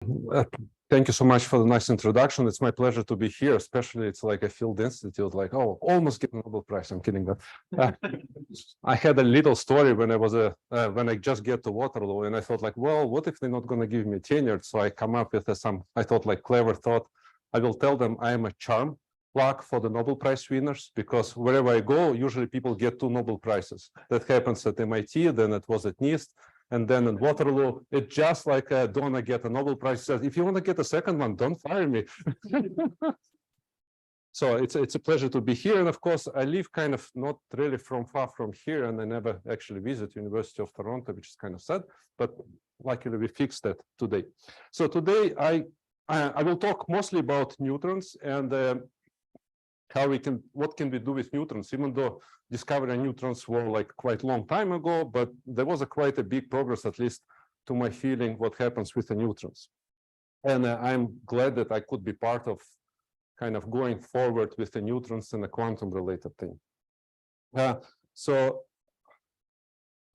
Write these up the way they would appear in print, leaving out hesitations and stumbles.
Uh, Thank you so much for the nice introduction. It's my pleasure to be here, especially it's like a field institute, like, oh, almost get a Nobel Prize. I'm kidding. But I had a little story when I was when I just get to Waterloo, and I thought like, well, what if they're not going to give me tenure? So I come up with some, I thought like clever thought. I will tell them I am a charm plug for the Nobel Prize winners, because wherever I go, usually people get 2 Nobel Prizes. That happens at MIT, then it was at NIST. And then in Waterloo, it's just like Donna get a Nobel Prize. Says, if you want to get a second one, don't fire me. So it's a pleasure to be here. And of course, I live kind of not really far from here, and I never actually visit University of Toronto, which is kind of sad. But luckily, we fixed that today. So today, I will talk mostly about neutrons and what can we do with neutrons, even though discovering neutrons were like quite long time ago, but there was quite a big progress, at least to my feeling, what happens with the neutrons. And I'm glad that I could be part of kind of going forward with the neutrons and the quantum related thing. So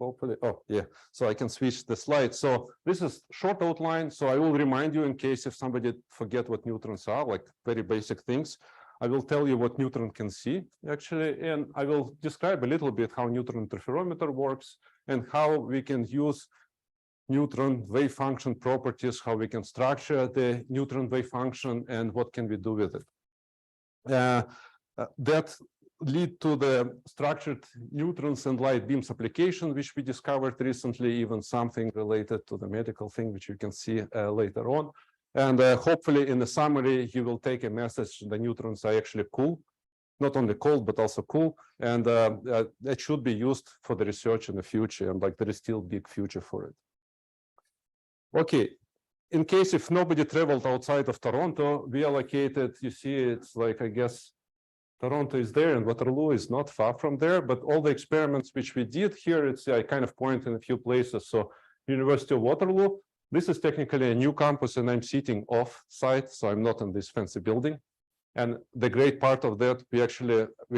hopefully, oh yeah, so I can switch the slide. So this is short outline. So I will remind you in case if somebody forget what neutrons are, like very basic things. I will tell you what neutron can see, actually, and I will describe a little bit how neutron interferometer works and how we can use neutron wave function properties, how we can structure the neutron wave function, and what can we do with it. That lead to the structured neutrons and light beams application, which we discovered recently, even something related to the medical thing, which you can see later on. And hopefully in the summary, you will take a message the neutrons are actually cool, not only cold, but also cool. And that should be used for the research in the future. And like there is still big future for it. Okay, in case if nobody traveled outside of Toronto, we allocated, you see, it's like, I guess, Toronto is there and Waterloo is not far from there, but all the experiments which we did here, it's I kind of point in a few places. So University of Waterloo, this is technically a new campus and I'm sitting off site, so I'm not in this fancy building. And the great part of that, we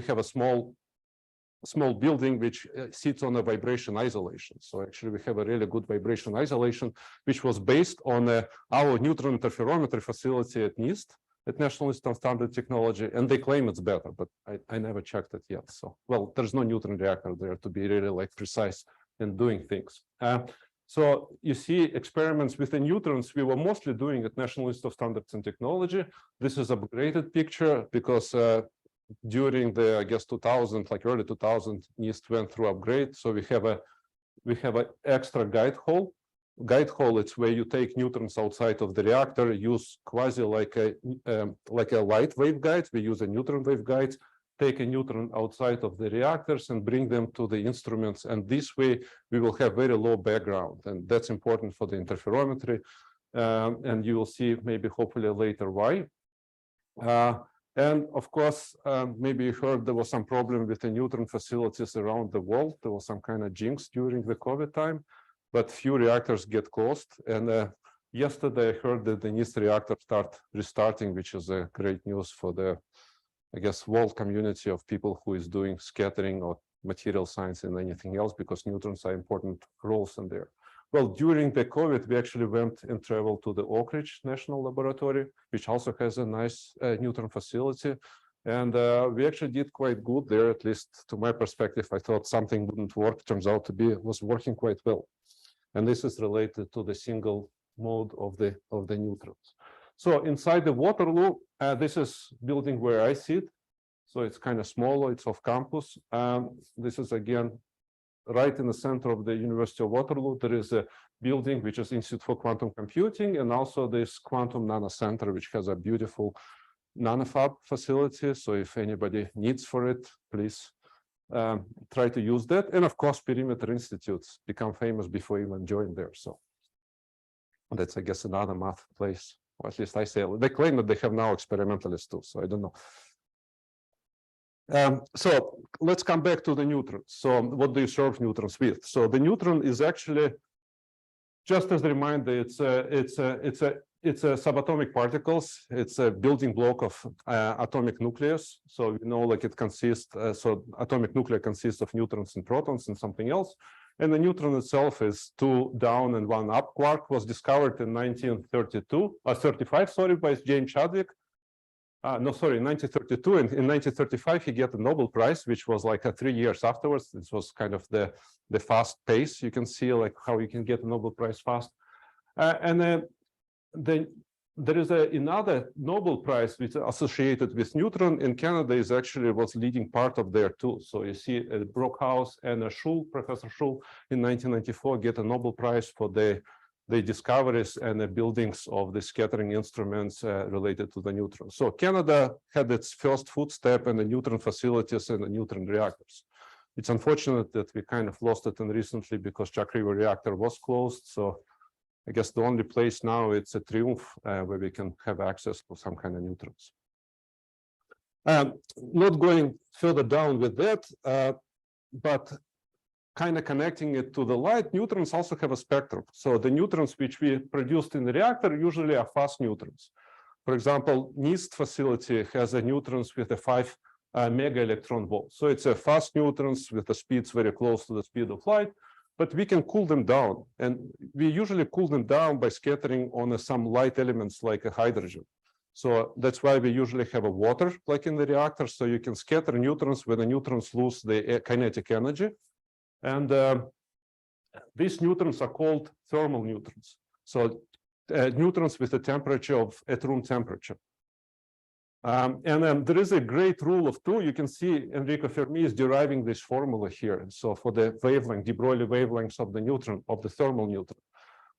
have a small building which sits on a vibration isolation. So actually we have a really good vibration isolation, which was based on our neutron interferometry facility at NIST, at National Institute of Standard Technology, and they claim it's better, but I never checked it yet. So, well, there's no neutron reactor there to be really like precise in doing things. So you see experiments with the neutrons we were mostly doing at National Institute of Standards and Technology. This is a upgraded picture because during the, I guess, 2000, like early 2000, NIST went through upgrade. So we have a extra guide hole. Guide hole, it's where you take neutrons outside of the reactor, use quasi like a light waveguide. We use a neutron waveguide, take a neutron outside of the reactors and bring them to the instruments. And this way we will have very low background. And that's important for the interferometry. And you will see maybe hopefully later why. And of course, maybe you heard there was some problem with the neutron facilities around the world. There was some kind of jinx during the COVID time, but few reactors get closed. And yesterday I heard that the NIST reactor restarting, which is a great news for the, I guess, world community of people who is doing scattering or material science and anything else, because neutrons are important roles in there. Well, during the COVID, we actually went and traveled to the Oak Ridge National Laboratory, which also has a nice neutron facility. And we actually did quite good there, at least to my perspective. I thought something wouldn't work. Turns out to be, it was working quite well. And this is related to the single mode of the neutrons. So inside the Waterloo, this is building where I sit. So it's kind of smaller, it's off campus. This is again, right in the center of the University of Waterloo. There is a building which is Institute for Quantum Computing, and also this Quantum Nano Center, which has a beautiful nanofab facility. So if anybody needs for it, please try to use that. And of course, Perimeter Institutes become famous before I even joined there. So that's, I guess, another math place. Or at least I say, they claim that they have now experimentalists too, so I don't know. So let's come back to the neutrons. So what do you serve neutrons with? So the neutron is actually, just as a reminder, it's a subatomic particles. It's a building block of atomic nucleus. So you know, like it consists. So atomic nucleus consists of neutrons and protons and something else. And the neutron itself is 2 down and 1 up. Quark was discovered in 1935, sorry, by James Chadwick. No, sorry, 1932. And in 1935, he got the Nobel Prize, which was like 3 years afterwards. This was kind of the fast pace. You can see like how you can get a Nobel Prize fast. And then there is another Nobel Prize which is associated with neutron in Canada is actually was leading part of there too. So you see Brockhaus and Professor Schull in 1994 get a Nobel Prize for the discoveries and the buildings of the scattering instruments related to the neutron. So Canada had its first footstep in the neutron facilities and the neutron reactors. It's unfortunate that we kind of lost it recently because Chuck River reactor was closed. So I guess the only place now it's a Triumph where we can have access to some kind of neutrons. Not going further down with that, but kind of connecting it to the light, neutrons also have a spectrum. So the neutrons which we produced in the reactor usually are fast neutrons. For example, NIST facility has a neutrons with a 5 mega electron volt. So it's a fast neutrons with the speeds very close to the speed of light. But we can cool them down, and we usually cool them down by scattering on some light elements like a hydrogen. So that's why we usually have a water like in the reactor, so you can scatter neutrons when the neutrons lose the kinetic energy. And these neutrons are called thermal neutrons. So neutrons with a temperature of at room temperature. There is a great rule of two. You can see Enrico Fermi is deriving this formula here. So for the wavelength, de Broglie wavelengths of the neutron, of the thermal neutron.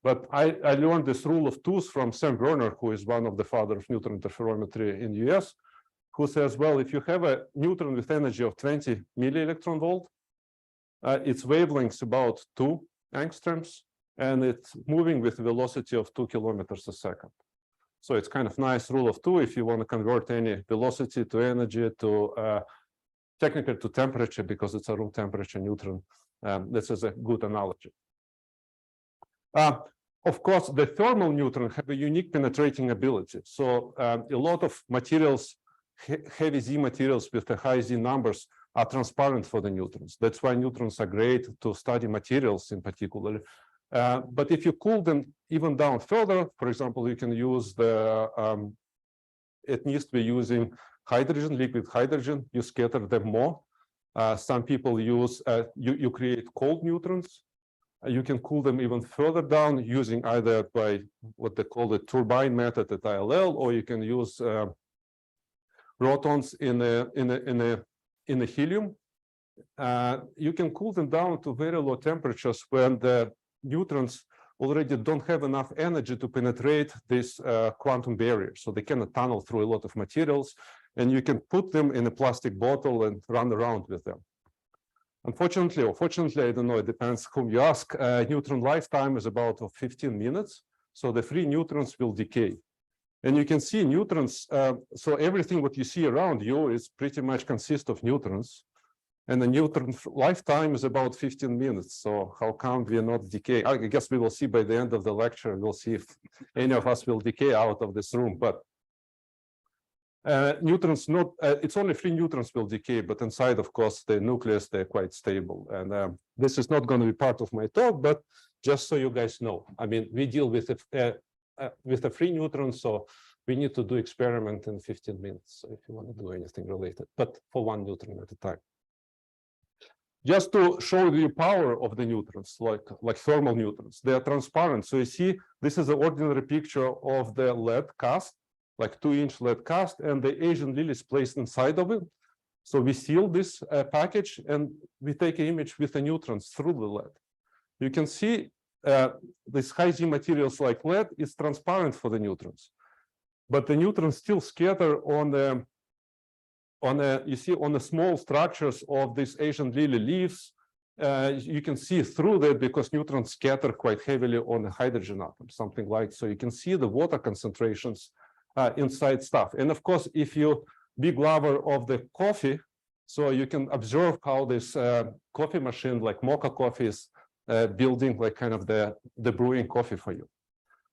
But I learned this rule of twos from Sam Werner, who is one of the father of neutron interferometry in the US, who says, well, if you have a neutron with energy of 20 milli-electron volt, its wavelength about 2 angstroms, and it's moving with velocity of 2 kilometers a second. So it's kind of nice rule of two if you want to convert any velocity to energy to technically to temperature, because it's a room temperature neutron. This is a good analogy. Of course, the thermal neutron have a unique penetrating ability. So a lot of materials, heavy Z materials with the high Z numbers are transparent for the neutrons. That's why neutrons are great to study materials in particular. But if you cool them even down further, for example, you can use the, at least we're using hydrogen, liquid hydrogen, you scatter them more. Some people use, you create cold neutrons. You can cool them even further down using either by what they call the turbine method at ILL, or you can use protons in the helium. You can cool them down to very low temperatures when the neutrons already don't have enough energy to penetrate this quantum barrier. So they cannot tunnel through a lot of materials, and you can put them in a plastic bottle and run around with them. Unfortunately, or fortunately, I don't know, it depends whom you ask, neutron lifetime is about 15 minutes. So the free neutrons will decay. And you can see neutrons, so everything what you see around you is pretty much consists of neutrons. And the neutron lifetime is about 15 minutes. So how come we are not decay? I guess we will see by the end of the lecture. We'll see if any of us will decay out of this room. But neutrons, not it's only free neutrons will decay, but inside, of course, the nucleus, they're quite stable. And this is not going to be part of my talk, but just so you guys know, I mean, we deal with a free neutron, so we need to do experiment in 15 minutes. So if you want to do anything related, but for one neutron at a time. Just to show the power of the neutrons, like thermal neutrons, they are transparent. So you see, this is an ordinary picture of the lead cast, like 2-inch lead cast, and the Asian lily is placed inside of it. So we seal this package, and we take an image with the neutrons through the lead. You can see this high Z materials like lead is transparent for the neutrons, but the neutrons still scatter on the you see on the small structures of these Asian lily leaves. You can see through that because neutrons scatter quite heavily on the hydrogen atom, something like so. You can see the water concentrations inside stuff. And of course, if you big lover of the coffee, so you can observe how this coffee machine, like mocha coffee, is building like kind of the brewing coffee for you.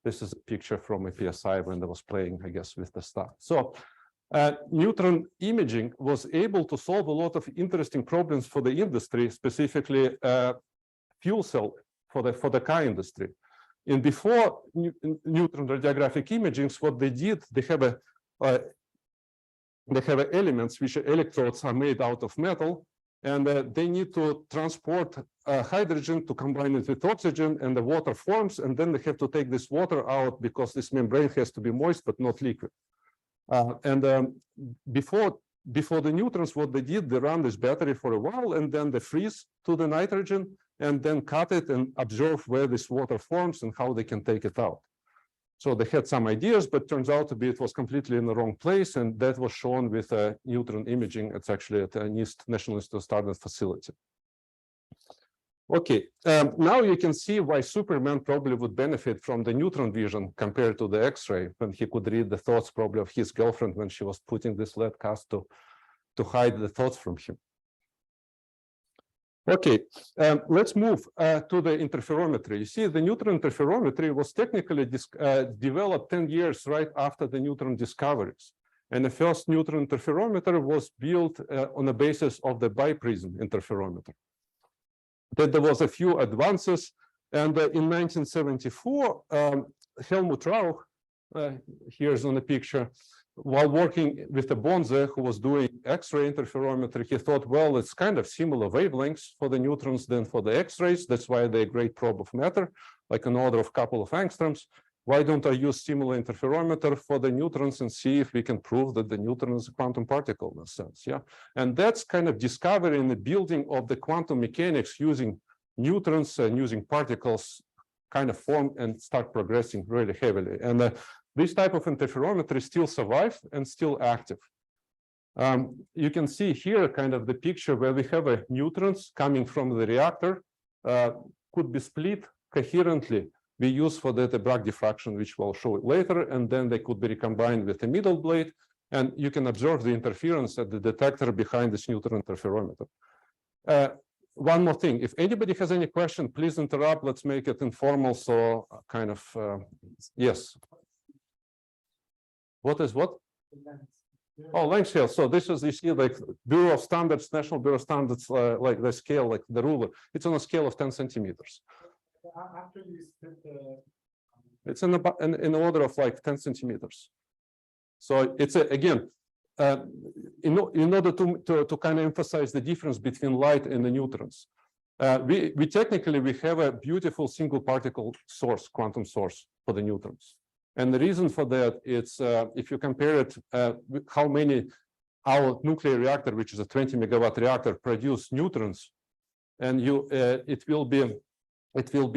This is a picture from a PSI when I was playing, I guess, with the stuff. So neutron imaging was able to solve a lot of interesting problems for the industry, specifically fuel cell for the car industry. And before neutron radiographic imaging, what they did, they have elements which electrodes are made out of metal, and they need to transport hydrogen to combine it with oxygen, and the water forms, and then they have to take this water out because this membrane has to be moist but not liquid. Before the neutrons, what they did, they ran this battery for a while, and then they freeze to the nitrogen, and then cut it and observe where this water forms and how they can take it out. So they had some ideas, but turns out to be it was completely in the wrong place, and that was shown with neutron imaging. It's actually at the NIST, National Institute of Standards facility. Okay, now you can see why Superman probably would benefit from the neutron vision compared to the X-ray, when he could read the thoughts probably of his girlfriend when she was putting this lead cast to hide the thoughts from him. Okay, let's move to the interferometry. You see, the neutron interferometry was technically developed 10 years right after the neutron discoveries. And the first neutron interferometer was built on the basis of the biprism interferometer. Then there was a few advances, and in 1974, Helmut Rauch, here's on the picture, while working with the Bonze, who was doing X-ray interferometry, he thought, well, it's kind of similar wavelengths for the neutrons than for the X-rays. That's why they're a great probe of matter, like an order of a couple of angstroms. Why don't I use similar interferometer for the neutrons and see if we can prove that the neutron is a quantum particle in a sense? Yeah, and that's kind of discovery in the building of the quantum mechanics using neutrons and using particles kind of form and start progressing really heavily. And this type of interferometry still survives and still active. You can see here kind of the picture where we have neutrons coming from the reactor, could be split coherently. We use for that a Bragg diffraction, which we'll show later, and then they could be recombined with a middle blade, and you can observe the interference at the detector behind this neutron interferometer. One more thing, if anybody has any question, please interrupt. Let's make it informal. So kind of, yes. What is what? Oh, length scale. So this is, you see, like Bureau of Standards, National Bureau of Standards, like the scale, like the ruler. It's on a scale of 10 centimeters. After you split the... It's in the order of like 10 centimeters. So it's again, in order to kind of emphasize the difference between light and the neutrons, we technically have a beautiful single particle source, quantum source for the neutrons. And the reason for that, it's if you compare it, how many our nuclear reactor, which is a 20 megawatt reactor, produce neutrons, and it will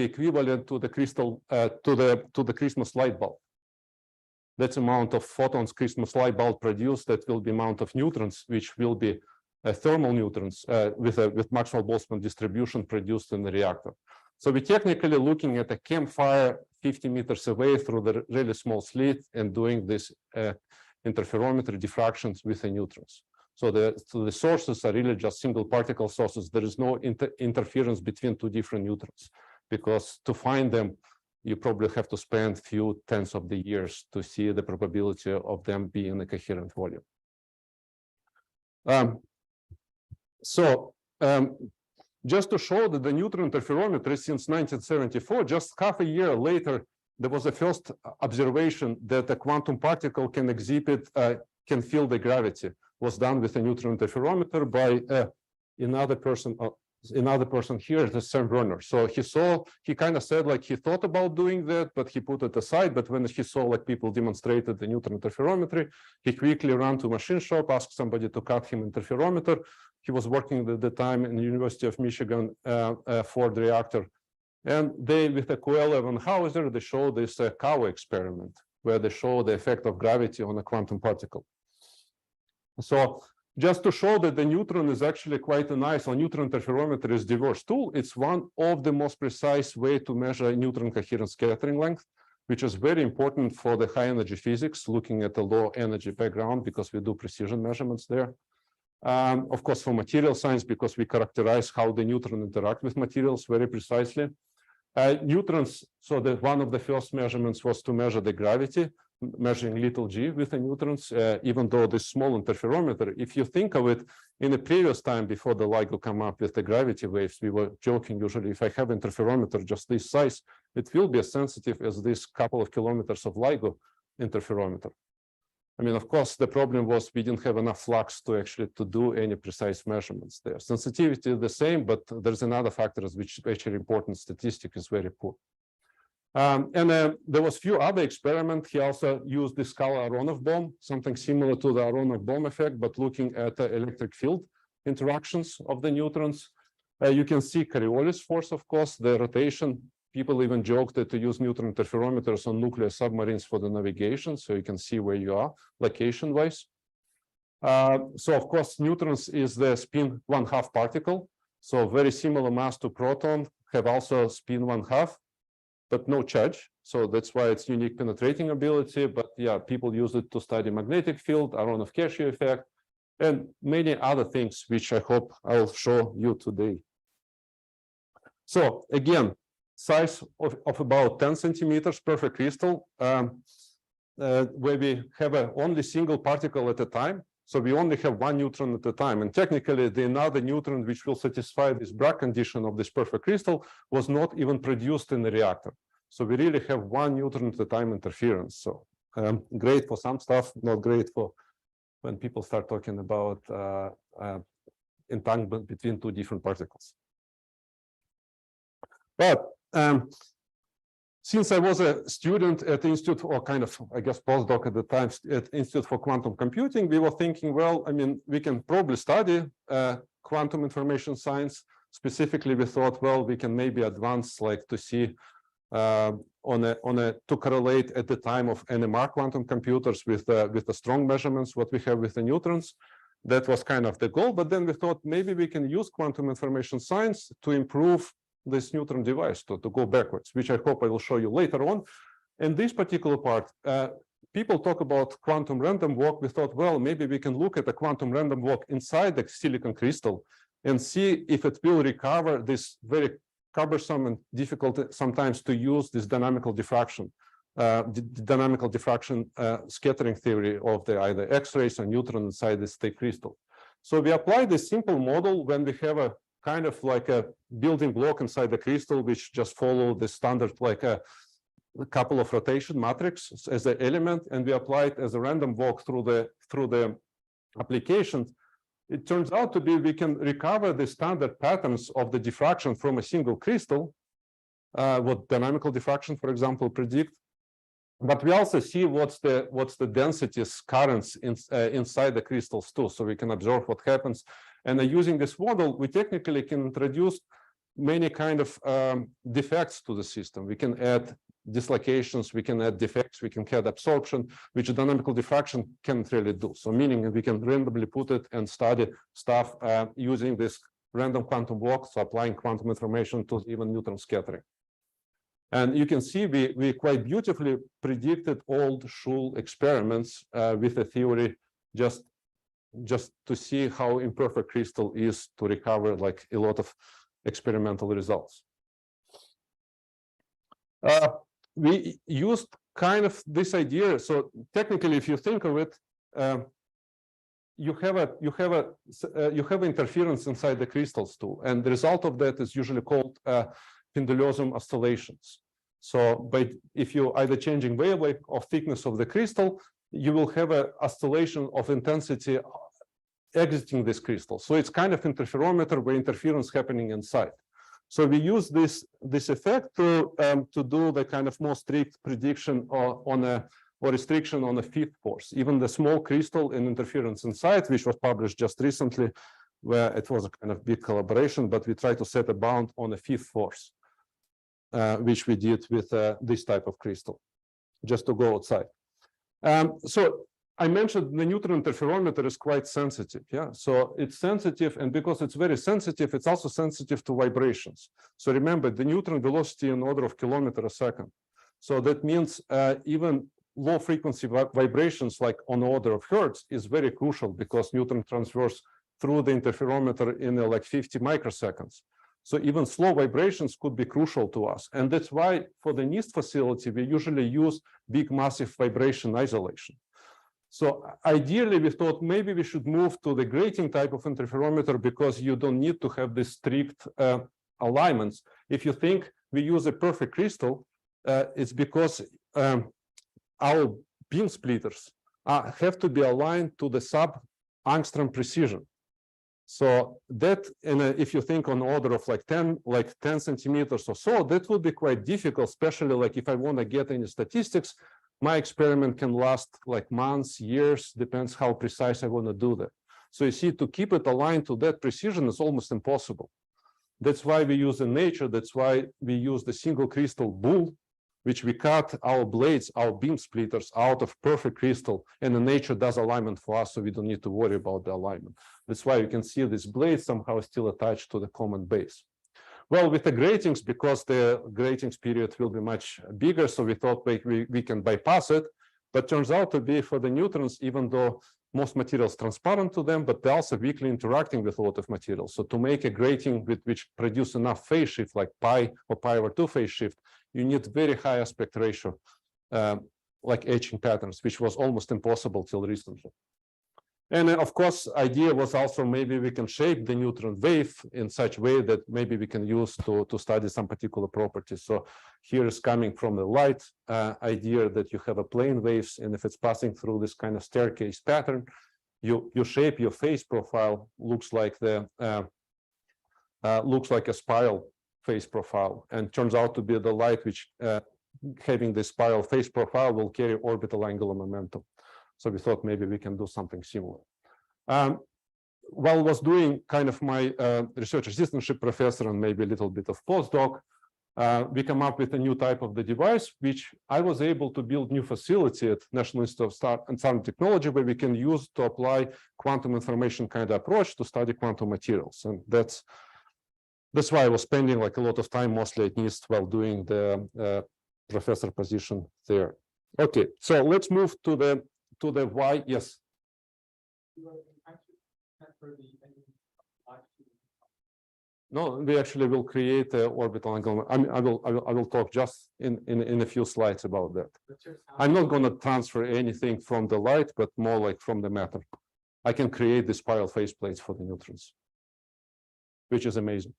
be equivalent to the crystal to the Christmas light bulb. That's the amount of photons Christmas light bulb produced. That will be amount of neutrons, which will be thermal neutrons with Maxwell-Boltzmann distribution produced in the reactor. So we're technically looking at a campfire 50 meters away through the really small slit and doing this interferometry diffractions with the neutrons. So the sources are really just single particle sources. There is no interference between two different neutrons, because to find them, you probably have to spend few tens of the years to see the probability of them being a coherent volume. Just to show that the neutron interferometry since 1974, just half a year later, there was a first observation that a quantum particle can exhibit, can feel the gravity. Was done with a neutron interferometer by another person here, the Sam Werner. So he kind of said like he thought about doing that, but he put it aside. But when he saw like people demonstrated the neutron interferometry, he quickly ran to machine shop, asked somebody to cut him interferometer. He was working at the time in the University of Michigan Ford reactor. And they, with a Q11 Hauser, they showed this cow experiment where they show the effect of gravity on a quantum particle. So just to show that the neutron is actually quite a nice, or neutron interferometer is diverse tool, it's one of the most precise way to measure neutron coherent scattering length, which is very important for the high energy physics, looking at the low energy background, because we do precision measurements there. Of course, for material science, because we characterize how the neutron interact with materials very precisely. Neutrons, so one of the first measurements was to measure the gravity measuring little g with the neutrons, even though this small interferometer, if you think of it, in the previous time before the LIGO come up with the gravity waves, we were joking usually if I have interferometer just this size, it will be as sensitive as this couple of kilometers of LIGO interferometer. I mean, of course, the problem was we didn't have enough flux to actually to do any precise measurements there. Sensitivity is the same, but there's another factor which is actually important. Statistic is very poor. There was few other experiments. He also used the Skala-Aronov bomb, something similar to the Aronov bomb effect, but looking at the electric field interactions of the neutrons. You can see Coriolis force, of course, the rotation. People even joked that to use neutron interferometers on nuclear submarines for the navigation, so you can see where you are location-wise. So, of course, neutrons is the spin 1/2 particle, so very similar mass to proton, have also spin 1/2. But no charge, so that's why it's unique penetrating ability. But yeah, people use it to study magnetic field, Aronov-Kashio effect, and many other things, which I hope I'll show you today. So again, size of about 10 centimeters, perfect crystal, where we have only single particle at a time. So we only have one neutron at a time. And technically, the another neutron which will satisfy this Bragg condition of this perfect crystal was not even produced in the reactor. So we really have one neutron at a time interference. So great for some stuff, not great for when people start talking about entanglement between two different particles. But since I was a student at the Institute, or kind of, I guess, postdoc at the time at Institute for Quantum Computing, we were thinking, well, I mean, we can probably study quantum information science. Specifically, we thought, well, we can maybe advance, like, to see to correlate at the time of NMR quantum computers with the strong measurements what we have with the neutrons. That was kind of the goal. But then we thought maybe we can use quantum information science to improve this neutron device, to go backwards, which I hope I will show you later on. In this particular part, people talk about quantum random walk. We thought, well, maybe we can look at a quantum random walk inside the silicon crystal and see if it will recover this very cumbersome and difficult sometimes to use this dynamical diffraction, scattering theory of the either X-rays or neutron inside the state crystal. So we apply this simple model when we have a kind of like a building block inside the crystal, which just follow the standard, like a couple of rotation matrix as an element, and we apply it as a random walk through the applications. It turns out to be we can recover the standard patterns of the diffraction from a single crystal, what dynamical diffraction, for example, predict. But we also see what's the densities currents inside the crystals too, so we can observe what happens. And using this model, we technically can introduce many kind of defects to the system. We can add dislocations, we can add defects, we can add absorption, which dynamical diffraction can't really do. So meaning we can randomly put it and study stuff using this random quantum walk, so applying quantum information to even neutron scattering. And you can see we quite beautifully predicted old Schul experiments with a theory just to see how imperfect crystal is to recover like a lot of experimental results. We used kind of this idea. So technically, if you think of it, you have interference inside the crystals too, and the result of that is usually called pendulosum oscillations. So, if you either changing wavelength or thickness of the crystal, you will have an oscillation of intensity exiting this crystal. So it's kind of interferometer where interference happening inside. So we use this effect to do the kind of more strict prediction or restriction on a fifth force. Even the small crystal and interference inside, which was published just recently, where it was a kind of big collaboration, but we try to set a bound on a fifth force, which we did with this type of crystal, just to go outside. So I mentioned the neutron interferometer is quite sensitive. Yeah, so it's sensitive, and because it's very sensitive, it's also sensitive to vibrations. So remember, the neutron velocity in order of kilometer a second. So that means even low frequency vibrations, like on order of hertz, is very crucial because neutron transverse through the interferometer in like 50 microseconds. So even slow vibrations could be crucial to us. And that's why for the NIST facility, we usually use big massive vibration isolation. So ideally, we thought maybe we should move to the grating type of interferometer because you don't need to have this strict alignments. If you think we use a perfect crystal, it's because our beam splitters have to be aligned to the sub-angstrom precision. So that, if you think on order of like 10 centimeters or so, that would be quite difficult, especially like if I want to get any statistics, my experiment can last like months, years, depends how precise I want to do that. So you see, to keep it aligned to that precision is almost impossible. That's why we use in nature, that's why we use the single crystal bull, which we cut our blades, our beam splitters out of perfect crystal, and the nature does alignment for us, so we don't need to worry about the alignment. That's why you can see this blade somehow still attached to the common base. Well, with the gratings, because the gratings period will be much bigger, so we thought we can bypass it, but turns out to be for the neutrons, even though most materials transparent to them, but they're also weakly interacting with a lot of materials. So to make a grating which produce enough phase shift, like pi or pi/2 phase shift, you need very high aspect ratio, like etching patterns, which was almost impossible till recently. And of course, idea was also maybe we can shape the neutron wave in such way that maybe we can use to study some particular properties. So here is coming from the light idea that you have a plane waves, and if it's passing through this kind of staircase pattern, you shape your phase profile, looks like a spiral phase profile, and turns out to be the light which having this spiral phase profile will carry orbital angular momentum. So we thought maybe we can do something similar. While I was doing kind of my research assistantship professor and maybe a little bit of postdoc, we come up with a new type of the device, which I was able to build new facility at National Institute of Science Technology, where we can use to apply quantum information kind of approach to study quantum materials. And that's why I was spending like a lot of time, mostly at NIST, while doing the professor position there. Okay, so let's move to the why. Yes. No, we actually will create an orbital angle. I mean, I will talk just in a few slides about that. I'm not going to transfer anything from the light, but more like from the matter. I can create the spiral phase plates for the neutrons, which is amazing.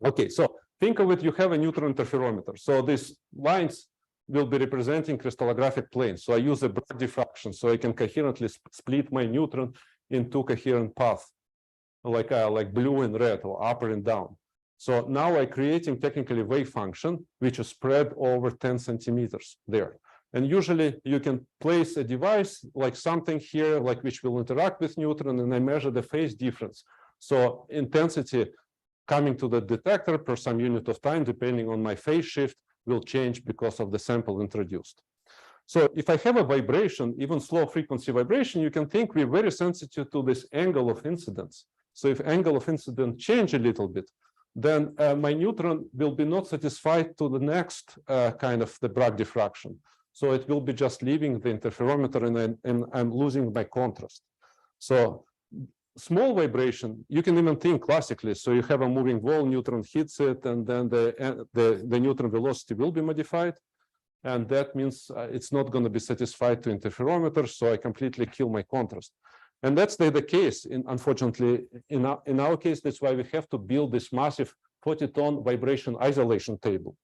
Okay, so think of it, you have a neutron interferometer. So these lines will be representing crystallographic planes. So I use a Bragg diffraction, so I can coherently split my neutron in two coherent paths, like blue and red, or up and down. So now I'm creating technically wave function, which is spread over 10 centimeters there. And usually you can place a device like something here, like which will interact with neutron, and I measure the phase difference. So intensity coming to the detector per some unit of time, depending on my phase shift, will change because of the sample introduced. So if I have a vibration, even slow frequency vibration, you can think we're very sensitive to this angle of incidence. So if angle of incidence change a little bit, then my neutron will be not satisfied to the next kind of the Bragg diffraction. So it will be just leaving the interferometer, and I'm losing my contrast. So small vibration, you can even think classically. So you have a moving wall, neutron hits it, and then the neutron velocity will be modified. And that means it's not going to be satisfied to interferometer, so I completely kill my contrast. And that's the case, unfortunately, in our case. That's why we have to build this massive 40-ton vibration isolation table.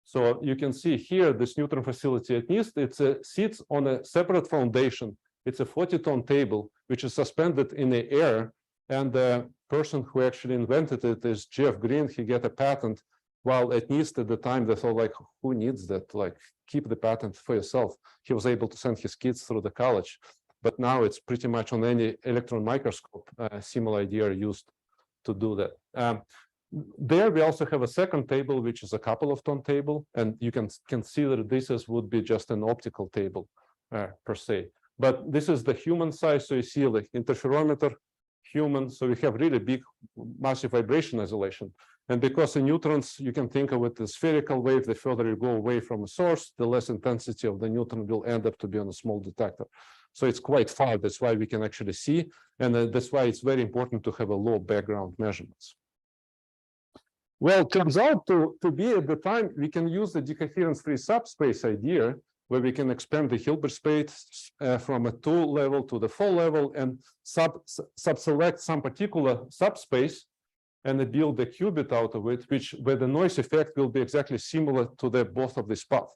So you can see here, this neutron facility at NIST, it sits on a separate foundation. It's a 40-ton table, which is suspended in the air. And the person who actually invented it is Jeff Green. He got a patent, while at NIST at the time, they thought, like, who needs that? Like, keep the patent for yourself. He was able to send his kids through the college. But now it's pretty much on any electron microscope, similar idea used to do that. There we also have a second table, which is a couple of ton table. And you can consider this as would be just an optical table per se. But this is the human size. So you see like interferometer, human. So we have really big, massive vibration isolation. And because the neutrons, you can think of it as spherical wave, the further you go away from a source, the less intensity of the neutron will end up to be on a small detector. So it's quite far. That's why we can actually see. And that's why it's very important to have a low background measurements. Well, it turns out to be at the time, we can use the decoherence-free subspace idea, where we can expand the Hilbert space from a 2 level to the 4 level and select some particular subspace and build the qubit out of it, where the noise effect will be exactly similar to the both of these paths.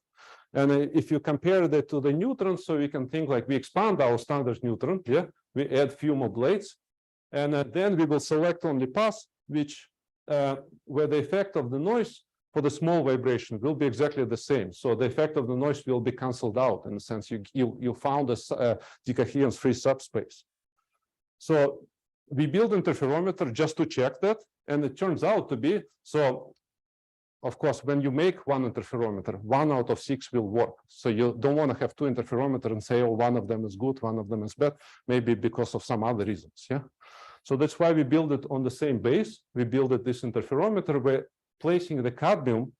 And if you compare that to the neutron, so we can think like we expand our standard neutron, yeah, we add few more blades, and then we will select only paths which where the effect of the noise for the small vibration will be exactly the same. So the effect of the noise will be canceled out. In a sense, you found a decoherence-free subspace. So we build interferometer just to check that, and it turns out to be so. Of course, when you make one interferometer, 1 out of 6 will work. So you don't want to have 2 interferometers and say, oh, one of them is good, one of them is bad, maybe because of some other reasons. Yeah. So that's why we build it on the same base. We build it this interferometer by placing the cadmium.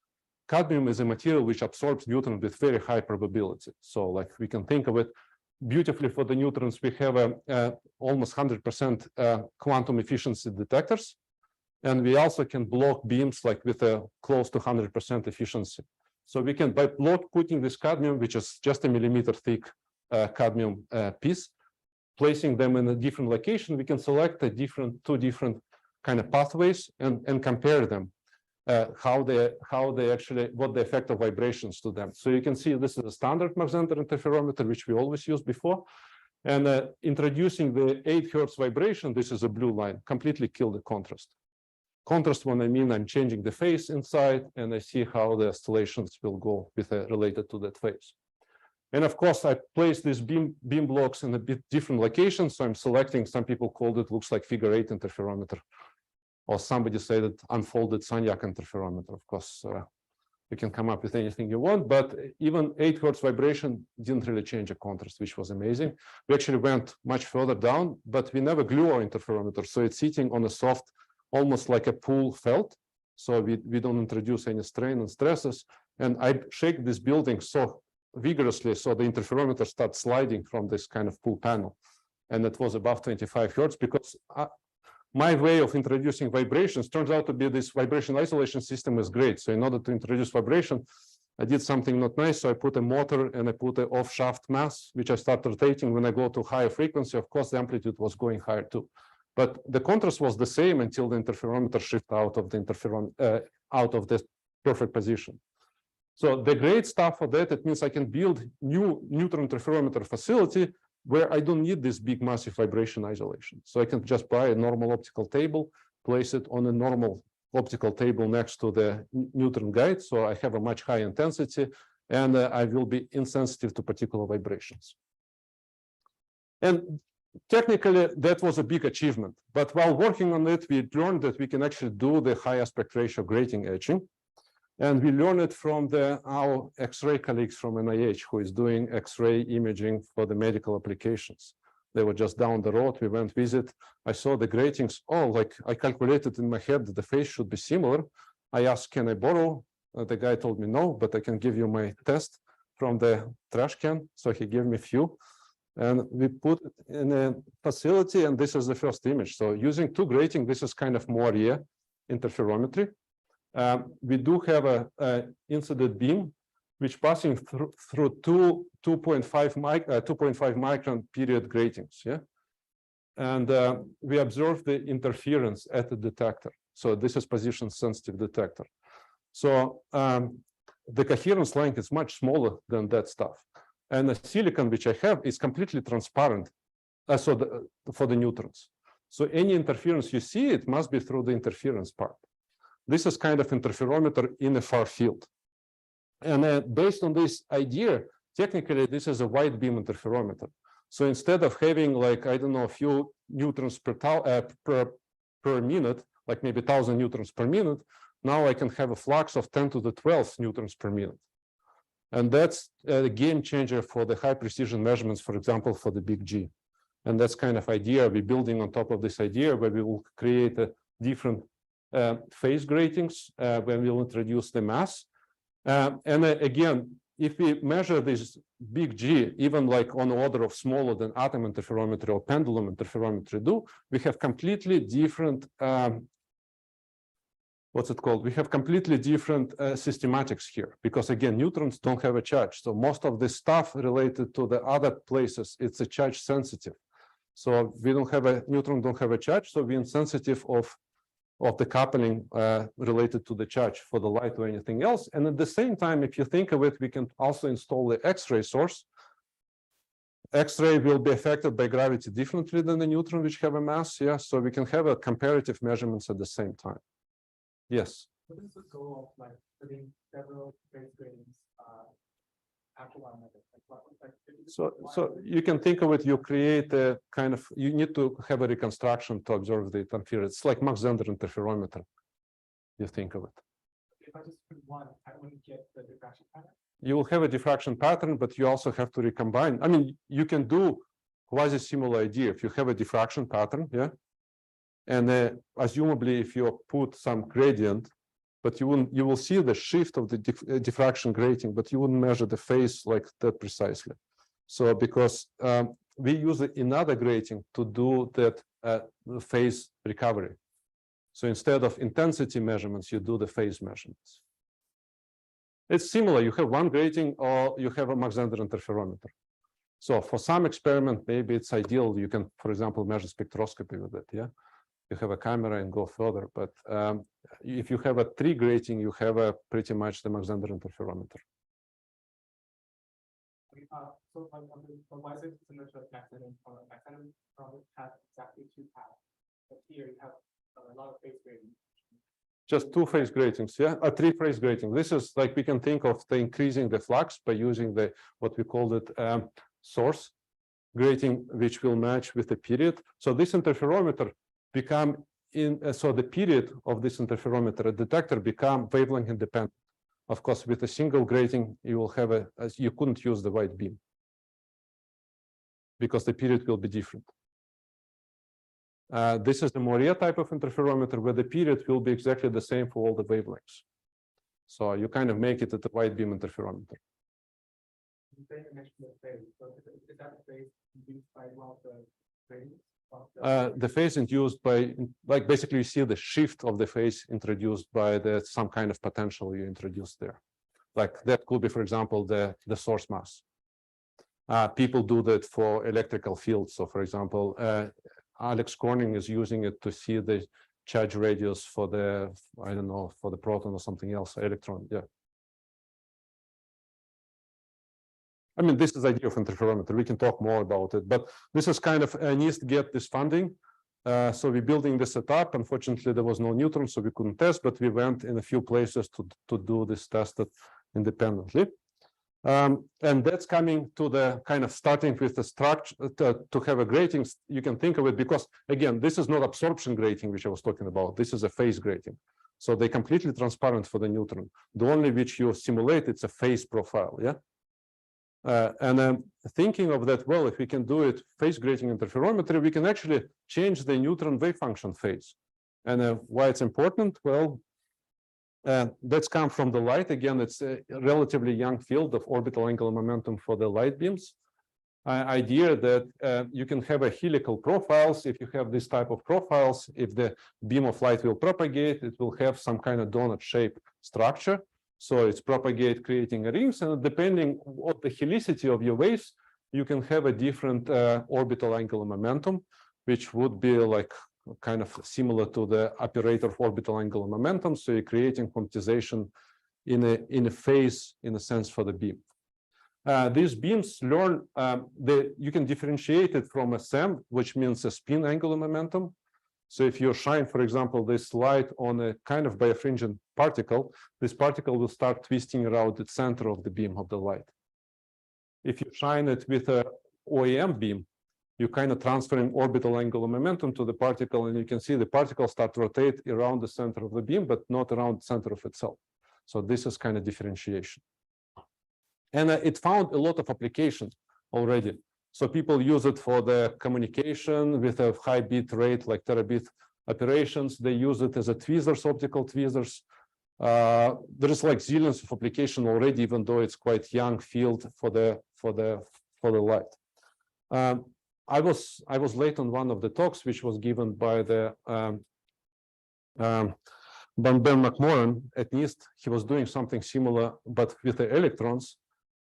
Cadmium is a material which absorbs neutrons with very high probability. So like we can think of it beautifully for the neutrons, we have a almost 100% quantum efficiency detectors. And we also can block beams like with a close to 100% efficiency. So we can, by putting this cadmium, which is just a millimeter thick cadmium piece, placing them in a different location, we can select a two different kind of pathways and compare them, how they actually, what the effect of vibrations to them. So you can see this is a standard Mach-Zehnder interferometer, which we always used before. And introducing the 8 Hertz vibration, this is a blue line, completely kill the contrast. Contrast when I mean I'm changing the phase inside, and I see how the oscillations will go with related to that phase. And of course, I place these beam blocks in a bit different locations. So I'm selecting, some people called it, looks like figure 8 interferometer, or somebody said it unfolded Sagnac interferometer. Of course, you can come up with anything you want, but even 8 Hertz vibration didn't really change the contrast, which was amazing. We actually went much further down, but we never glue our interferometer. So it's sitting on a soft, almost like a pool felt. So we don't introduce any strain and stresses. And I shake this building so vigorously, so the interferometer starts sliding from this kind of pool panel. And it was above 25 Hertz because my way of introducing vibrations turns out to be this vibration isolation system is great. So in order to introduce vibration, I did something not nice. So I put a motor and I put an off shaft mass, which I start rotating when I go to higher frequency. Of course, the amplitude was going higher too. But the contrast was the same until the interferometer shifted out of the out of the perfect position. So the great stuff for that, it means I can build new neutron interferometer facility where I don't need this big massive vibration isolation. So I can just buy a normal optical table, place it on a normal optical table next to the neutron guide. So I have a much higher intensity, and I will be insensitive to particular vibrations. And technically, that was a big achievement. But while working on it, we learned that we can actually do the high aspect ratio grating etching. And we learned it from our X-ray colleagues from NIH, who is doing X-ray imaging for the medical applications. They were just down the road. We went visit. I saw the gratings. Oh, like I calculated in my head that the phase should be similar. I asked, can I borrow? The guy told me no, but I can give you my test from the trash can. So he gave me a few. And we put it in a facility, and this is the first image. So using 2 grating, this is kind of more interferometry. We do have a incident beam, which passing through 2.5 micron period gratings. Yeah, and we observe the interference at the detector. So this is position sensitive detector. So the coherence length is much smaller than that stuff. And the silicon which I have is completely transparent for the neutrons. So any interference you see, it must be through the interference part. This is kind of interferometer in a far field. And based on this idea, technically, this is a wide beam interferometer. So instead of having like, I don't know, a few neutrons per minute, like maybe 1,000 neutrons per minute, now I can have a flux of 10 to the 12 neutrons per minute. And that's a game changer for the high precision measurements, for example, for the big G. And that's kind of idea we're building on top of this idea where we will create a different phase gratings when we'll introduce the mass. And again, if we measure this big G, even like on the order of smaller than atom interferometry or pendulum interferometry do, we have completely different what's it called? We have completely different systematics here, because again, neutrons don't have a charge. So most of the stuff related to the other places, it's a charge sensitive. So we don't have a neutron, don't have a charge, so we're insensitive of the coupling related to the charge for the light or anything else. And at the same time, if you think of it, we can also install the X-ray source. X-ray will be affected by gravity differently than the neutron, which have a mass. Yeah, so we can have a comparative measurements at the same time. Yes. What is the goal of like putting several phase gratings after one another? So you can think of it, you create a kind of, you need to have a reconstruction to observe the interference. It's like Mach-Zehnder interferometer, you think of it. If I just put one, I wouldn't get the diffraction pattern? You will have a diffraction pattern, but you also have to recombine. I mean, you can do quasi-similar idea. If you have a diffraction pattern, yeah, and assumably if you put some gradient, but you will see the shift of the diffraction grating, but you wouldn't measure the phase like that precisely. So because we use another grating to do that phase recovery. So instead of intensity measurements, you do the phase measurements. It's similar. You have one grating or you have a Mach-Zehnder interferometer. So for some experiment, maybe it's ideal. You can, for example, measure spectroscopy with it. Yeah, you have a camera and go further. But if you have a three grating, you have a pretty much the Mach-Zehnder interferometer. So why is it similar to Mach-Zehnder? Mach-Zehnder has exactly two paths, but here you have a lot of phase gratings. Just two phase gratings, yeah, a three phase grating. This is like we can think of the increasing the flux by using the what we call it source grating, which will match with the period. So this interferometer become so the period of this interferometer, a detector become wavelength independent. Of course, with a single grating, you will have you couldn't use the white beam because the period will be different. This is the Moria type of interferometer where the period will be exactly the same for all the wavelengths. So you kind of make it at the white beam interferometer. You mentioned the phase. So is that the phase induced by one of the gratings? The phase induced by, like basically you see the shift of the phase introduced by some kind of potential you introduced there. Like that could be, for example, the source mass. People do that for electrical fields. So for example, Alex Corning is using it to see the charge radius for the, I don't know, for the proton or something else, electron, yeah. I mean, this is the idea of interferometer. We can talk more about it, but this is kind of needs to get this funding. So we're building this setup. Unfortunately, there was no neutron, so we couldn't test, but we went in a few places to do this tested independently. And that's coming to the kind of starting with the structure to have a grating. You can think of it because, again, this is not absorption grating, which I was talking about. This is a phase grating. So they're completely transparent for the neutron. The only which you simulate, it's a phase profile, yeah? Thinking of that, well, if we can do it phase grating interferometry, we can actually change the neutron wave function phase. And why it's important? Well, that's come from the light. Again, it's a relatively young field of orbital angular momentum for the light beams. Idea that you can have a helical profiles. If you have this type of profiles, if the beam of light will propagate, it will have some kind of donut shape structure. So it's propagate creating rings, and depending on the helicity of your waves, you can have a different orbital angular momentum, which would be like kind of similar to the operator of orbital angular momentum. So you're creating quantization in a phase, in a sense, for the beam. These beams learn you can differentiate it from a SEM, which means a spin angular momentum. So if you shine, for example, this light on a kind of birefringent particle, this particle will start twisting around the center of the beam of the light. If you shine it with a OEM beam, you kind of transferring orbital angular momentum to the particle, and you can see the particle start to rotate around the center of the beam, but not around the center of itself. So this is kind of differentiation. And it found a lot of application already. So people use it for the communication with a high bit rate, like terabit operations. They use it as a tweezers, optical tweezers. There is like zillions of application already, even though it's quite young field for the light. I was late on one of the talks, which was given by the But Ben McMorran at NIST, he was doing something similar, but with the electrons.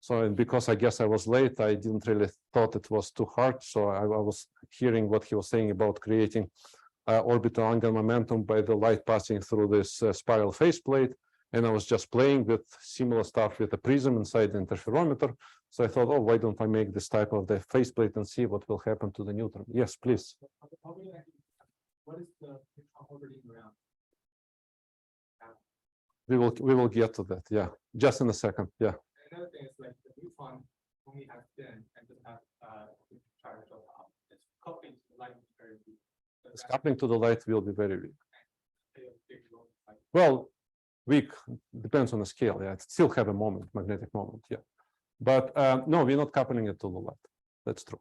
So because I guess I was late, I didn't really thought it was too hard. So I was hearing what he was saying about creating orbital angular momentum by the light passing through this spiral faceplate. And I was just playing with similar stuff with a prism inside the interferometer. So I thought, oh, why don't I make this type of the faceplate and see what will happen to the neutron? Yes, please. What is the orbiting around? We will get to that. Yeah, just in a second. Yeah. Another thing is like the neutron only has spin and doesn't have charge of its coupling to the light is very weak. Its coupling to the light will be very weak. Well, weak depends on the scale. Yeah, it still have a moment, magnetic moment. Yeah, but no, we're not coupling it to the light. That's true.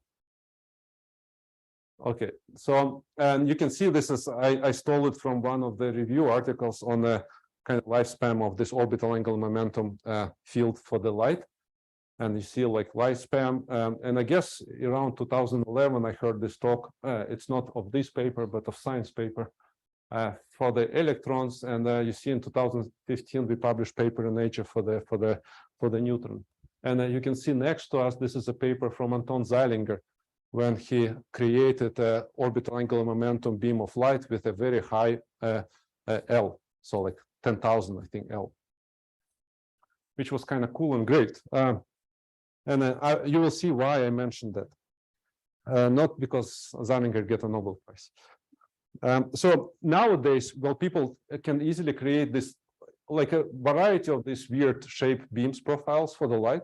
Okay, so and you can see this is I stole it from one of the review articles on the kind of lifespan of this orbital angular momentum field for the light. And you see like lifespan, and I guess around 2011, I heard this talk. It's not of this paper, but of science paper for the electrons. And you see in 2015, we published paper in Nature for the neutron. And you can see next to us, this is a paper from Anton Zeilinger, when he created an orbital angular momentum beam of light with a very high L, so like 10,000, I think, L, which was kind of cool and great. And you will see why I mentioned that. Not because Zeilinger get a Nobel Prize. So nowadays, well, people can easily create this, like a variety of these weird shaped beams profiles for the light.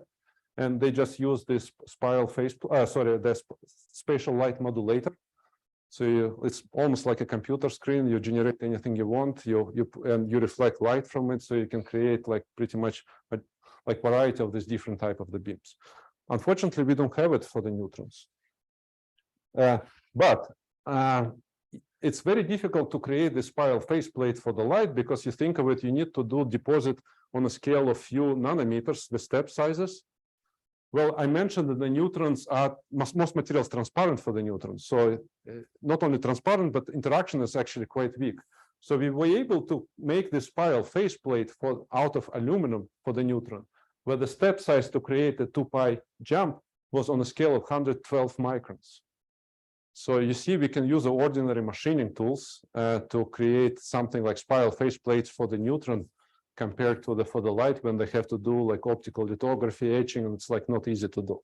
And they just use this spiral the spatial light modulator. So it's almost like a computer screen. You generate anything you want, and you reflect light from it, so you can create like pretty much like variety of this different type of the beams. Unfortunately, we don't have it for the neutrons. But it's very difficult to create the spiral faceplate for the light, because you think of it, you need to do deposit on a scale of few nanometers, the step sizes. Well, I mentioned that the neutrons are most materials transparent for the neutrons. So not only transparent, but interaction is actually quite weak. So we were able to make this spiral faceplate out of aluminum for the neutron, where the step size to create a 2 pi jump was on a scale of 112 microns. So you see, we can use the ordinary machining tools to create something like spiral faceplates for the neutron, compared to for the light, when they have to do like optical lithography, etching, and it's like not easy to do.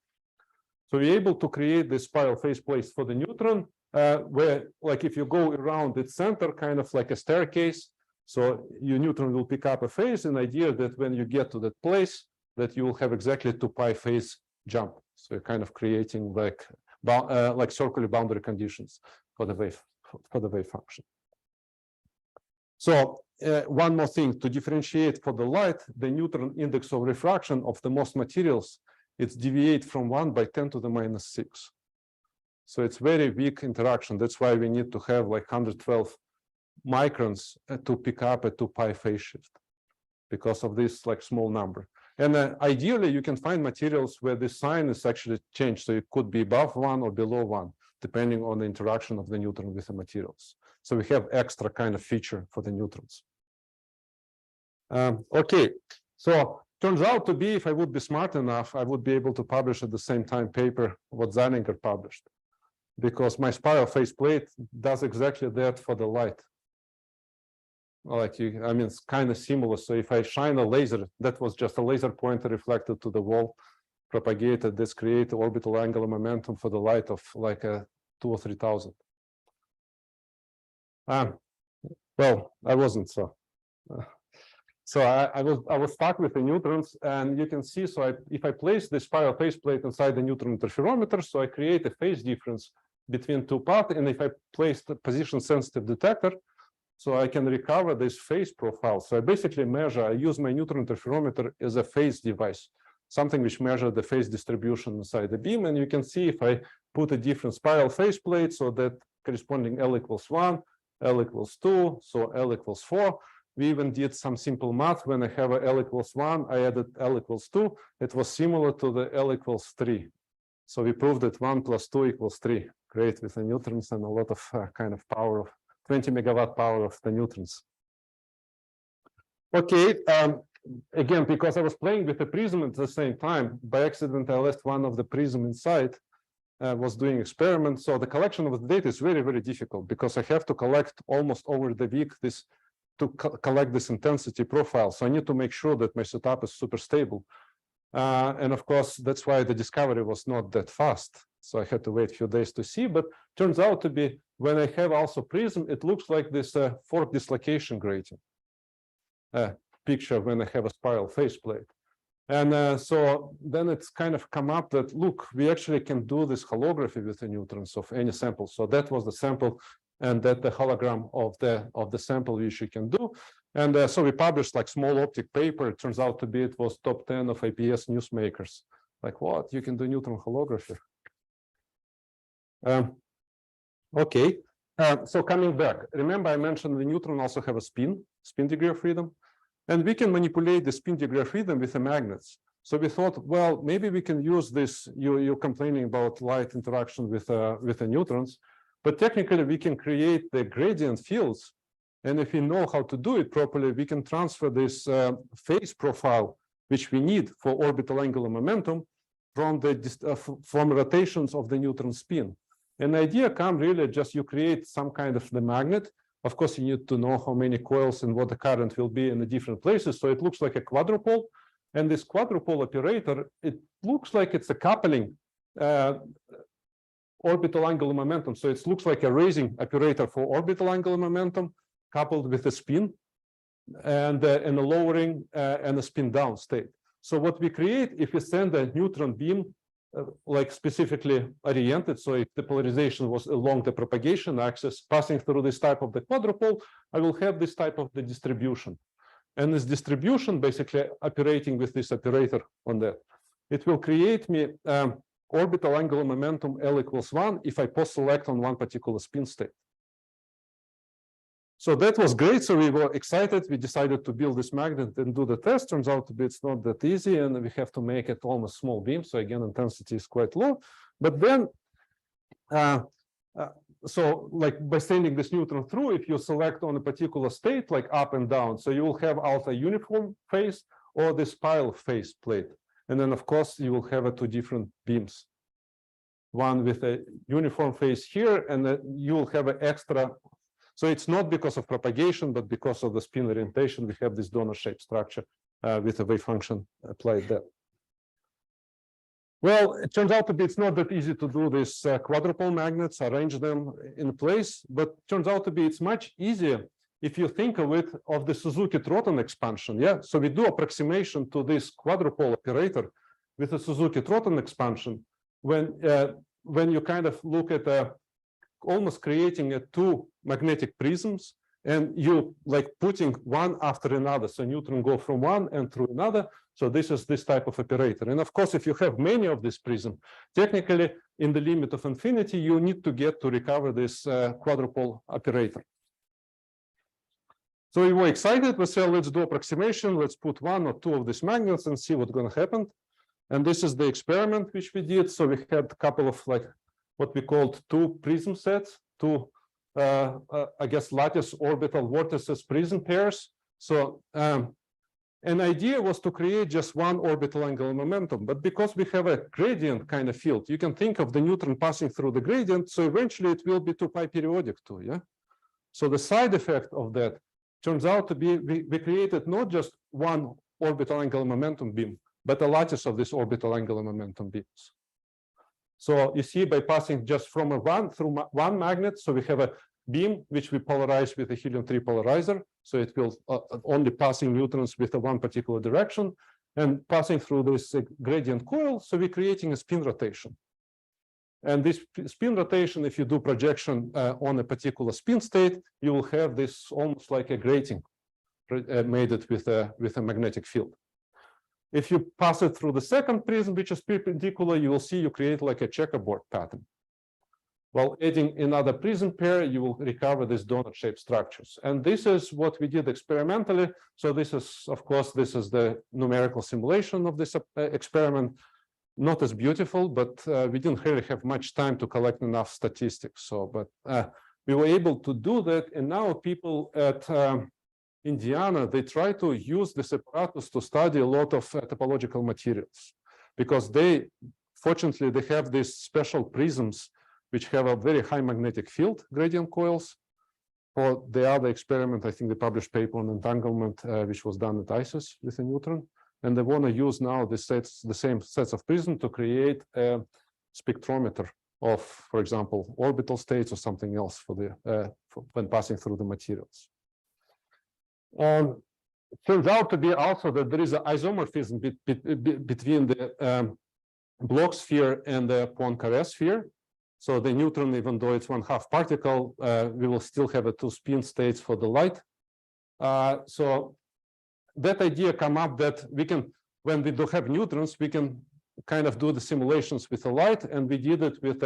So we're able to create this spiral faceplates for the neutron, where like if you go around its center, kind of like a staircase, so your neutron will pick up a phase, and idea that when you get to that place, that you will have exactly 2 pi phase jump. So you're kind of creating like circular boundary conditions for the wave function. So one more thing to differentiate for the light, the neutron index of refraction of the most materials, it's deviate from 1 by 10 to the minus 6. So it's very weak interaction. That's why we need to have like 112 microns to pick up a 2 pi phase shift, because of this like small number. And ideally, you can find materials where the sign is actually changed. So it could be above 1 or below 1, depending on the interaction of the neutron with the materials. So we have extra kind of feature for the neutrons. Okay, so turns out to be, if I would be smart enough, I would be able to publish at the same time paper what Zeilinger published, because my spiral faceplate does exactly that for the light. Like I mean, it's kind of similar. So if I shine a laser, that was just a laser pointer reflected to the wall, propagated this, create orbital angular momentum for the light of like a 2,000 or 3,000. Well, I wasn't so. So I was stuck with the neutrons, and you can see. So if I place the spiral faceplate inside the neutron interferometer, so I create a phase difference between two paths, and if I place the position-sensitive detector, so I can recover this phase profile. So I basically measure. I use my neutron interferometer as a phase device, something which measures the phase distribution inside the beam. And you can see if I put a different spiral faceplate, so that corresponding L equals 1. L equals 2, so L equals 4. We even did some simple math. When I have a L equals 1, I added L equals 2. It was similar to the L equals 3. So we proved that 1 plus 2 equals 3. Great, with the neutrons and a lot of kind of power of 20 megawatt power of the neutrons. Okay, again, because I was playing with the prism at the same time, by accident, I left one of the prism inside, was doing experiments. So the collection of the data is very, very difficult because I have to collect almost over the week this to collect this intensity profile. So I need to make sure that my setup is super stable. And of course, that's why the discovery was not that fast. So I had to wait a few days to see, but turns out to be when I have also prism, it looks like this fork dislocation gradient picture when I have a spiral faceplate. And so then it's kind of come up that, look, we actually can do this holography with the neutrons of any sample. So that was the sample, and that the hologram of the sample which you can do. And so we published like small optic paper. It turns out to be it was top 10 of IPS newsmakers. Like, what? You can do neutron holography. Okay. So coming back, remember I mentioned the neutron also have a spin degree of freedom. And we can manipulate the spin degree of freedom with the magnets. So we thought, well, maybe we can use this. You're complaining about light interaction with the neutrons, but technically we can create the gradient fields. And if we know how to do it properly, we can transfer this phase profile, which we need for orbital angular momentum, from rotations of the neutron spin. And the idea comes really just you create some kind of the magnet. Of course, you need to know how many coils and what the current will be in the different places. So it looks like a quadrupole. And this quadrupole operator, it looks like it's a coupling orbital angular momentum. So it looks like a raising operator for orbital angular momentum coupled with a spin and a lowering and a spin down state. So what we create, if we send a neutron beam like specifically oriented, so if the polarization was along the propagation axis passing through this type of the quadrupole, I will have this type of the distribution. And this distribution basically operating with this operator on that. It will create me orbital angular momentum L equals 1 if I post-select on one particular spin state. So that was great. So we were excited. We decided to build this magnet and do the test. Turns out to be it's not that easy, and we have to make it almost small beam. So again, intensity is quite low. But then, so like by sending this neutron through, if you select on a particular state, like up and down, so you will have either uniform phase or the spiral phase plate. And then, of course, you will have two different beams. One with a uniform phase here, and then you will have an extra. So it's not because of propagation, but because of the spin orientation, we have this donut-shaped structure with a wave function applied there. Well, it turns out to be it's not that easy to do this quadrupole magnets, arrange them in place, but turns out to be it's much easier if you think of it of the Suzuki-Trotton expansion. Yeah, so we do approximation to this quadrupole operator with the Suzuki-Trotton expansion when you kind of look at almost creating two magnetic prisms, and you like putting one after another. So neutron go from one and through another. So this is this type of operator. And of course, if you have many of this prism, technically in the limit of infinity, you need to get to recover this quadrupole operator. So we were excited. We said, let's do approximation. Let's put one or two of these magnets and see what's going to happen. And this is the experiment which we did. So we had a couple of like what we called two prism sets, two, I guess, lattice orbital vortices prism pairs. So an idea was to create just one orbital angular momentum. But because we have a gradient kind of field, you can think of the neutron passing through the gradient. So eventually it will be 2π periodic too. Yeah. So the side effect of that turns out to be we created not just one orbital angular momentum beam, but a lattice of these orbital angular momentum beams. So you see by passing just from a one through one magnet, so we have a beam which we polarize with a helium-3 polarizer. So it will only passing neutrons with a one particular direction and passing through this gradient coil. So we're creating a spin rotation. And this spin rotation, if you do projection on a particular spin state, you will have this almost like a grating made it with a magnetic field. If you pass it through the second prism, which is perpendicular, you will see you create like a checkerboard pattern. While adding another prism pair, you will recover these donut-shaped structures. And this is what we did experimentally. So this is, of course, this is the numerical simulation of this experiment. Not as beautiful, but we didn't really have much time to collect enough statistics. So, but we were able to do that. And now people at Indiana, they try to use this apparatus to study a lot of topological materials, because fortunately, they have these special prisms which have a very high magnetic field gradient coils. For the other experiment, I think they published paper on entanglement, which was done at ISIS with a neutron. And they want to use now the same sets of prisms to create a spectrometer of, for example, orbital states or something else for when passing through the materials. Turns out to be also that there is an isomorphism between the Bloch sphere and the Poincare sphere. So the neutron, even though it's 1/2 particle, we will still have two spin states for the light. So that idea come up that we can, when we do have neutrons, we can kind of do the simulations with the light, and we did it with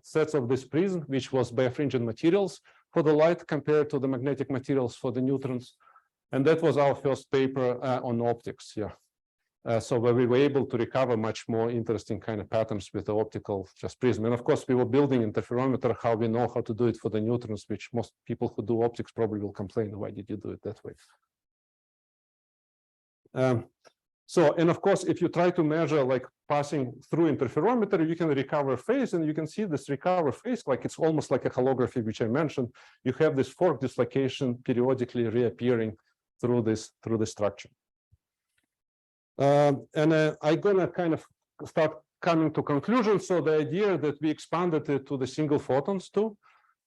sets of this prism, which was birefringent materials for the light compared to the magnetic materials for the neutrons. And that was our first paper on optics. Yeah. So where we were able to recover much more interesting kind of patterns with the optical just prism. And of course, we were building interferometer, how we know how to do it for the neutrons, which most people who do optics probably will complain, why did you do it that way? And of course, if you try to measure like passing through interferometer, you can recover phase, and you can see this recover phase, like it's almost like a holography, which I mentioned. You have this fork dislocation periodically reappearing through this structure. I'm gonna kind of start coming to conclusions. So the idea that we expanded it to the single photons too,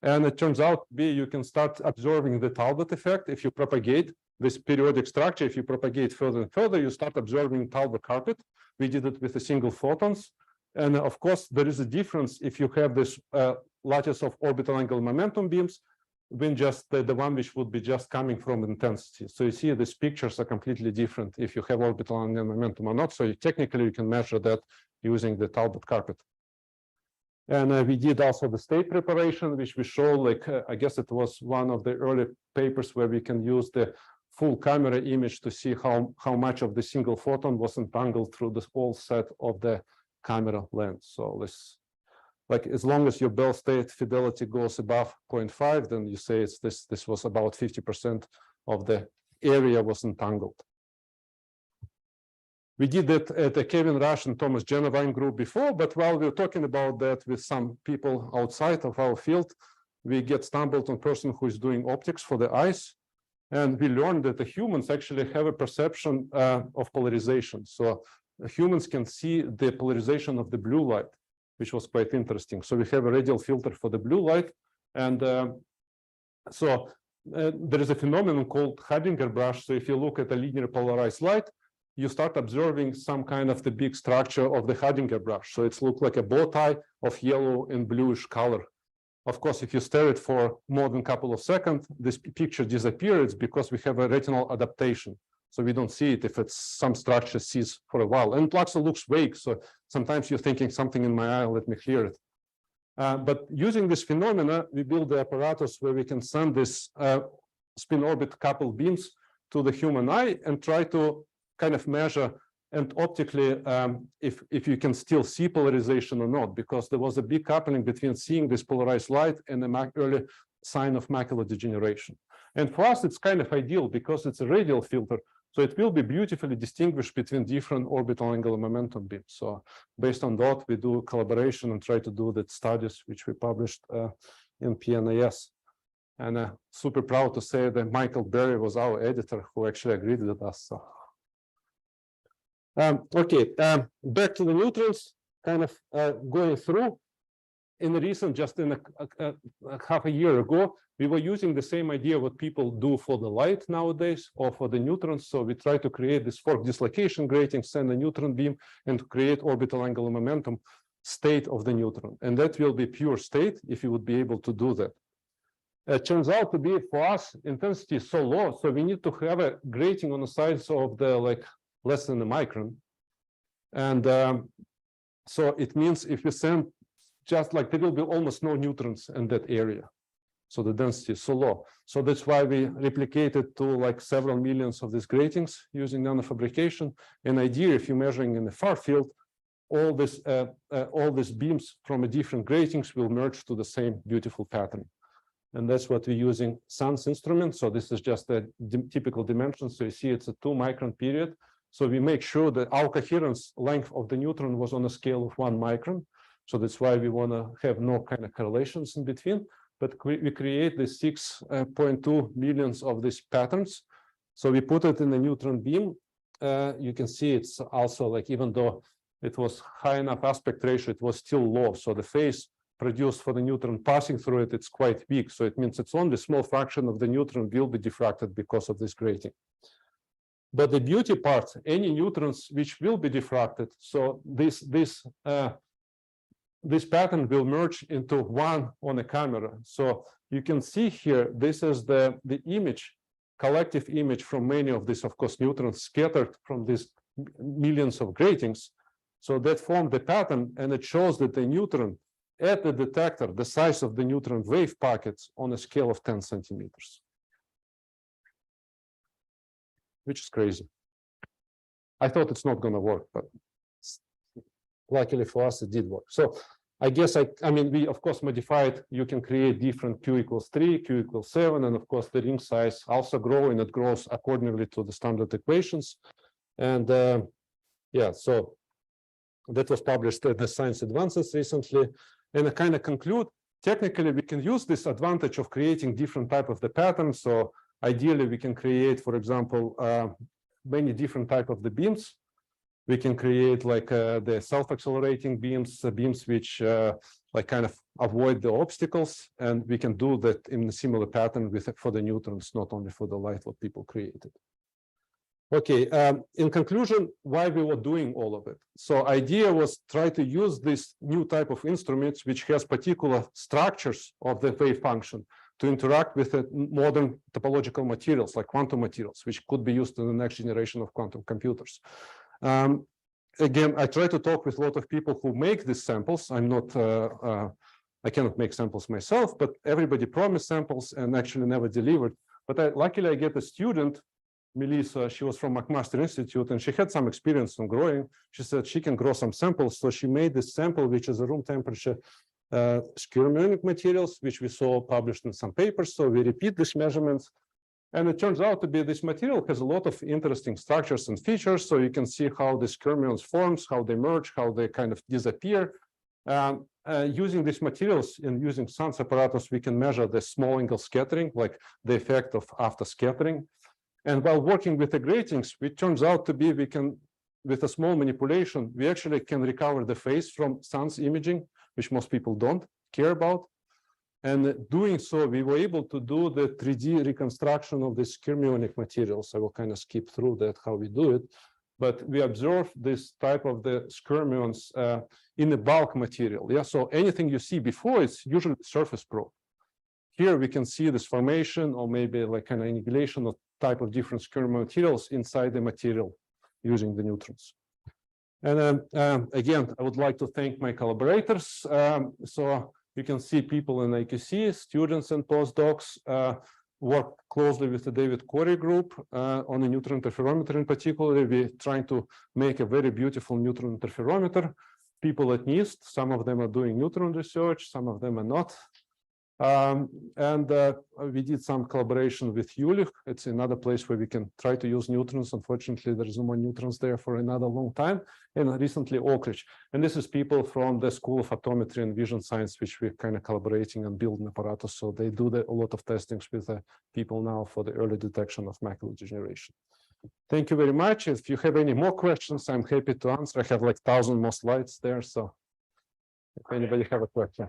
and it turns out you can start observing the Talbot effect if you propagate this periodic structure. If you propagate further and further, you start observing Talbot carpet. We did it with the single photons, and of course there is a difference if you have this lattice of orbital angular momentum beams, when just the one which would be just coming from intensity. So you see these pictures are completely different if you have orbital angular momentum or not. So technically you can measure that using the Talbot carpet. And we did also the state preparation, which we show, like, I guess it was one of the early papers where we can use the full camera image to see how much of the single photon was entangled through this whole set of the camera lens. So this, like, as long as your Bell state fidelity goes above 0.5, then you say it's this was about 50% of the area was entangled. We did it at the Kevin Rush and Thomas Genevine group before, but while we were talking about that with some people outside of our field, we get stumbled on a person who is doing optics for the eyes, and we learned that the humans actually have a perception of polarization. So humans can see the polarization of the blue light, which was quite interesting. So we have a radial filter for the blue light. And there is a phenomenon called Hadinger brush. So if you look at a linear polarized light, you start observing some kind of the big structure of the Hadinger brush. So it's look like a bow tie of yellow and bluish color. Of course, if you stare it for more than a couple of seconds, this picture disappears because we have a retinal adaptation. So we don't see it if it's some structure sees for a while. And it also looks vague. So sometimes you're thinking something in my eye, let me clear it. But using this phenomena, we build the apparatus where we can send this spin orbit coupled beams to the human eye and try to kind of measure and optically if you can still see polarization or not, because there was a big coupling between seeing this polarized light and the early sign of macular degeneration. And for us, it's kind of ideal because it's a radial filter. So it will be beautifully distinguished between different orbital angular momentum beams. So based on that, we do collaboration and try to do the studies which we published in PNAS. And super proud to say that Michael Berry was our editor who actually agreed with us. So. Back to the neutrons, kind of going through. In recent, just in half a year ago, we were using the same idea what people do for the light nowadays or for the neutrons. So we try to create this fork dislocation grating, send a neutron beam, and create orbital angular momentum state of the neutron. And that will be pure state if you would be able to do that. It turns out to be, for us, intensity is so low, so we need to have a grating on the sides of the less than a micron. And so it means if we send just like there will be almost no neutrons in that area. So the density is so low. So that's why we replicated to like several millions of these gratings using nanofabrication. An idea, if you're measuring in the far field, all these beams from a different gratings will merge to the same beautiful pattern. And that's what we're using SANS instrument. So this is just a typical dimension. So you see it's a 2-micron period. So we make sure that our coherence length of the neutron was on a scale of 1 micron. So that's why we want to have no kind of correlations in between. But we create the 6.2 millions of these patterns. So we put it in the neutron beam. You can see it's also like, even though it was high enough aspect ratio, it was still low. So the phase produced for the neutron passing through it, it's quite big. So it means it's only a small fraction of the neutron will be diffracted because of this grating. But the beauty part, any neutrons which will be diffracted, so this pattern will merge into one on a camera. So you can see here, this is the image, collective image from many of these, of course, neutrons scattered from these millions of gratings. So that formed the pattern, and it shows that the neutron at the detector, the size of the neutron wave packets on a scale of 10 centimeters, which is crazy. I thought it's not going to work, but luckily for us, it did work. So I guess I mean, we of course modified. You can create different Q equals 3, Q equals 7, and of course the ring size also grow, and it grows accordingly to the standard equations. And yeah, so that was published in the Science Advances recently. And I kind of conclude, technically, we can use this advantage of creating different type of the patterns. So ideally, we can create, for example, many different type of the beams. We can create like the self-accelerating beams, beams which like kind of avoid the obstacles, and we can do that in a similar pattern with for the neutrons, not only for the light what people created. Okay, in conclusion, why we were doing all of it. So idea was try to use this new type of instruments which has particular structures of the wave function to interact with modern topological materials like quantum materials, which could be used in the next generation of quantum computers. Again, I try to talk with a lot of people who make these samples. I'm not, I cannot make samples myself, but everybody promised samples and actually never delivered. But luckily I get a student, Melissa, she was from McMaster Institute, and she had some experience on growing. She said she can grow some samples. So she made this sample, which is a room temperature skyrmionic materials, which we saw published in some papers. So we repeat these measurements. And it turns out to be this material has a lot of interesting structures and features. So you can see how the skyrmions forms, how they merge, how they kind of disappear. Using these materials and using SANS apparatus, we can measure the small angle scattering, like the effect of after scattering. And while working with the gratings, it turns out to be we can, with a small manipulation, we actually can recover the phase from SANS imaging, which most people don't care about. And doing so, we were able to do the 3D reconstruction of the skyrmionic materials. I will kind of skip through that, how we do it. But we observe this type of the skyrmions in the bulk material. Yeah, so anything you see before, it's usually surface probe. Here we can see this formation or maybe like an annihilation of type of different skyrmion materials inside the material using the neutrons. And again, I would like to thank my collaborators. So you can see people in IQC, students and postdocs, work closely with the David Corey group on the neutron interferometer in particular. We're trying to make a very beautiful neutron interferometer. People at NIST, some of them are doing neutron research, some of them are not. We did some collaboration with Jülich. It's another place where we can try to use neutrons. Unfortunately, there's no more neutrons there for another long time. And recently, Oak Ridge. And this is people from the School of Optometry and Vision Science, which we're kind of collaborating and building apparatus. So they do a lot of testings with people now for the early detection of macular degeneration. Thank you very much. If you have any more questions, I'm happy to answer. I have like 1,000 more slides there. So if anybody have a question.